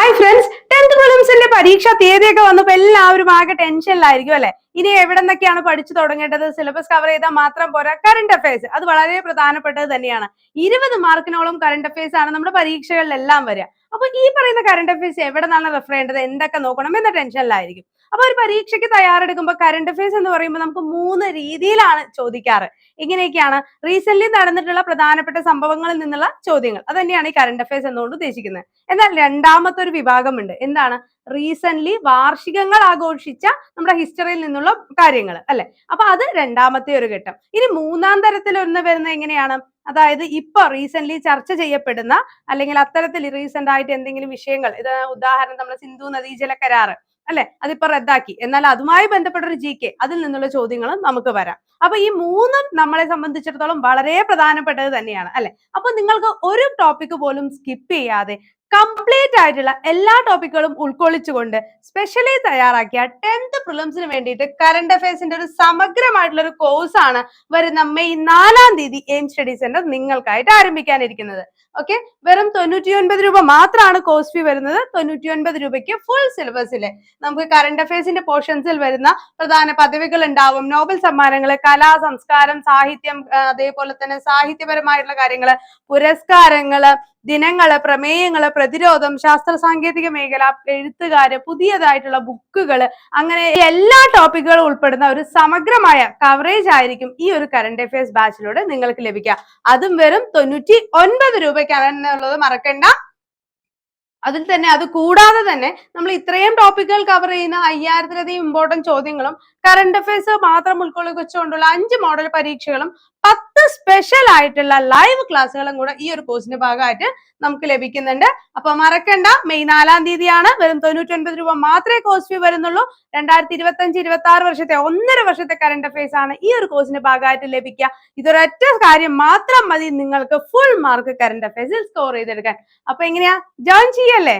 Hi friends, 10th പ്രിലിംസിന്റെ പരീക്ഷ തീയതിയൊക്കെ വന്നപ്പോൾ എല്ലാവരും ആകെ ടെൻഷനിലായിരിക്കും അല്ലെ. ഇനി എവിടെ നിന്നൊക്കെയാണ് പഠിച്ചു തുടങ്ങേണ്ടത്? സിലബസ് കവർ ചെയ്താൽ മാത്രം പോരാ, കറണ്ട് അഫയേഴ്സ് അത് വളരെ പ്രധാനപ്പെട്ടത് തന്നെയാണ്. 20 മാർക്കിനോളം കറണ്ട് അഫയേഴ്സ് ആണ് നമ്മുടെ പരീക്ഷകളിലെല്ലാം വരിക. അപ്പൊ ഈ പറയുന്ന കറണ്ട് അഫയേഴ്സ് എവിടെ നിന്നാണ് റെഫർ ചെയ്യേണ്ടത്, എന്തൊക്കെ നോക്കണം എന്ന ടെൻഷനിലായിരിക്കും. അപ്പൊ ഒരു പരീക്ഷയ്ക്ക് തയ്യാറെടുക്കുമ്പോൾ കറണ്ട് അഫയേഴ്സ് എന്ന് പറയുമ്പോൾ നമുക്ക് 3 രീതിയിലാണ് ചോദിക്കാറ്. ഇങ്ങനെയൊക്കെയാണ്: റീസെന്റ് നടന്നിട്ടുള്ള പ്രധാനപ്പെട്ട സംഭവങ്ങളിൽ നിന്നുള്ള ചോദ്യങ്ങൾ, അത് തന്നെയാണ് ഈ കറണ്ട് അഫയേഴ്സ് എന്നുകൊണ്ട് ഉദ്ദേശിക്കുന്നത്. എന്നാൽ രണ്ടാമത്തെ ഒരു വിഭാഗമുണ്ട്. എന്താണ്? റീസെന്റ് വാർഷികങ്ങൾ ആഘോഷിച്ച നമ്മുടെ ഹിസ്റ്ററിയിൽ നിന്നുള്ള കാര്യങ്ങൾ അല്ലെ. അപ്പൊ അത് രണ്ടാമത്തെ ഒരു ഘട്ടം. ഇനി മൂന്നാം തരത്തിൽ ഒന്ന് വരുന്നത് എങ്ങനെയാണ്? അതായത് ഇപ്പൊ റീസെന്റ് ചർച്ച ചെയ്യപ്പെടുന്ന അല്ലെങ്കിൽ അത്തരത്തിൽ റീസെന്റ് ആയിട്ട് എന്തെങ്കിലും വിഷയങ്ങൾ, ഇത് ഉദാഹരണം നമ്മുടെ സിന്ധു നദീജല കരാറ് അല്ലെ, അതിപ്പോ റദ്ദാക്കി, എന്നാൽ അതുമായി ബന്ധപ്പെട്ട ഒരു GK, അതിൽ നിന്നുള്ള ചോദ്യങ്ങളും നമുക്ക് വരാം. അപ്പൊ ഈ മൂന്നും നമ്മളെ സംബന്ധിച്ചിടത്തോളം വളരെ പ്രധാനപ്പെട്ടത് തന്നെയാണ് അല്ലെ. അപ്പൊ നിങ്ങൾക്ക് ഒരു ടോപ്പിക് പോലും സ്കിപ്പ് ചെയ്യാതെ കംപ്ലീറ്റ് ആയിട്ടുള്ള എല്ലാ ടോപ്പിക്കുകളും ഉൾക്കൊള്ളിച്ചുകൊണ്ട് സ്പെഷ്യലി തയ്യാറാക്കിയ 10th പ്രിലിംസിന് വേണ്ടിയിട്ട് കറണ്ട് അഫയേഴ്സിന്റെ ഒരു സമഗ്രമായിട്ടുള്ള ഒരു കോഴ്സ് ആണ് വരുന്ന മെയ് 4-ാം തീയതി എയിം സ്റ്റഡി സെന്റർ നിങ്ങൾക്കായിട്ട് ആരംഭിക്കാനിരിക്കുന്നത്. ഓക്കെ, വെറും 99 രൂപ മാത്രമാണ് കോഴ്സ് ഫീ വരുന്നത്. 99 രൂപയ്ക്ക് ഫുൾ സിലബസിലെ നമുക്ക് കറണ്ട് അഫയേഴ്സിന്റെ പോർഷൻസിൽ വരുന്ന പ്രധാന പദവികൾ ഉണ്ടാവും, നോബൽ സമ്മാനങ്ങൾ, കലാ, സംസ്കാരം, സാഹിത്യം, അതേപോലെ തന്നെ സാഹിത്യപരമായിട്ടുള്ള കാര്യങ്ങള്, പുരസ്കാരങ്ങള്, ദിനങ്ങള്, പ്രമേയങ്ങള്, പ്രതിരോധം, ശാസ്ത്ര സാങ്കേതിക മേഖല, എഴുത്തുകാര്, പുതിയതായിട്ടുള്ള ബുക്കുകൾ, അങ്ങനെ എല്ലാ ടോപ്പിക്കുകളും ഉൾപ്പെടുന്ന ഒരു സമഗ്രമായ കവറേജ് ആയിരിക്കും ഈ ഒരു കറണ്ട് അഫയേഴ്സ് ബാച്ചിലൂടെ നിങ്ങൾക്ക് ലഭിക്കുക. അതും വെറും 99 രൂപയ്ക്കാണെന്നുള്ളത് മറക്കണ്ട. അതിൽ തന്നെ അത് കൂടാതെ തന്നെ നമ്മൾ ഇത്രയും ടോപ്പിക്കുകൾ കവർ ചെയ്യുന്ന 5000-ലധികം ഇമ്പോർട്ടന്റ് ചോദ്യങ്ങളും കറണ്ട് അഫയേഴ്സ് മാത്രം ഉൾക്കൊള്ളിച്ചുകൊണ്ടുള്ള 5 മോഡൽ പരീക്ഷകളും 10 സ്പെഷ്യൽ ആയിട്ടുള്ള ലൈവ് ക്ലാസ്സുകളും കൂടെ ഈ ഒരു കോഴ്സിന്റെ ഭാഗമായിട്ട് നമുക്ക് ലഭിക്കുന്നുണ്ട്. അപ്പൊ മറക്കണ്ട, മെയ് 4-ാം തീയതിയാണ്. വെറും 99 രൂപ മാത്രമേ കോഴ്സ് ഫീ വരുന്നുള്ളൂ. 2025-26 വർഷത്തെ 1.5 വർഷത്തെ കറണ്ട് അഫയേഴ്സ് ആണ് ഈ ഒരു കോഴ്സിന്റെ ഭാഗമായിട്ട് ലഭിക്കുക. ഇതൊരൊറ്റ കാര്യം മാത്രം മതി നിങ്ങൾക്ക് ഫുൾ മാർക്ക് കറണ്ട് അഫയേഴ്സിൽ സ്കോർ ചെയ്തെടുക്കാൻ. അപ്പൊ എങ്ങനെയാ, ജോയിൻ ചെയ്യല്ലേ?